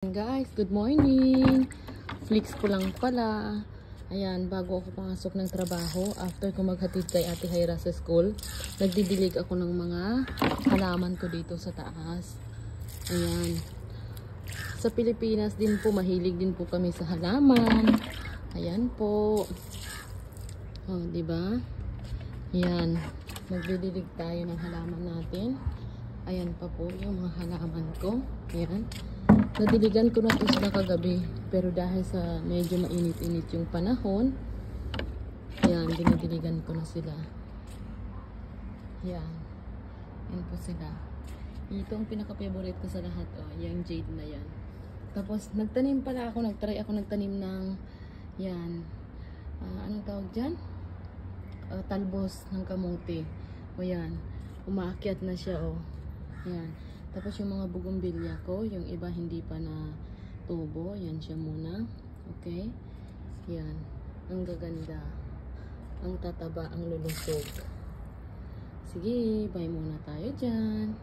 Guys, good morning. Flix ko lang pala. Ayan, bago ako pumasok ng trabaho, after ko maghatid kay Ate Hyra sa school, nagdidilig ako ng mga halaman ko dito sa taas. Ayan. Sa Pilipinas din po, mahilig din po kami sa halaman. Ayan po. Oh, di ba? Ayan. Magdidilig tayo ng halaman natin. Ayan pa po yung mga halaman ko. Ayan. Nadiligan ko na ito sila kagabi, pero dahil sa medyo mainit-init yung panahon, yan, dinidiligan ko na sila. Yan. Yan po sila. Ito ang pinaka-favorite ko sa lahat, oh, yung jade na yan. Tapos, nagtanim pala ako, nagtanim ng, yan, anong tawag dyan? Talbos ng kamote. O yan, umaakyat na siya, oh. Yan. Tapos yung mga bugumbilya ko, yung iba hindi pa na tubo, yan siya muna. Okay? Yan. Ang gaganda. Ang tataba, ang lulusog. Sige, bye muna tayo dyan.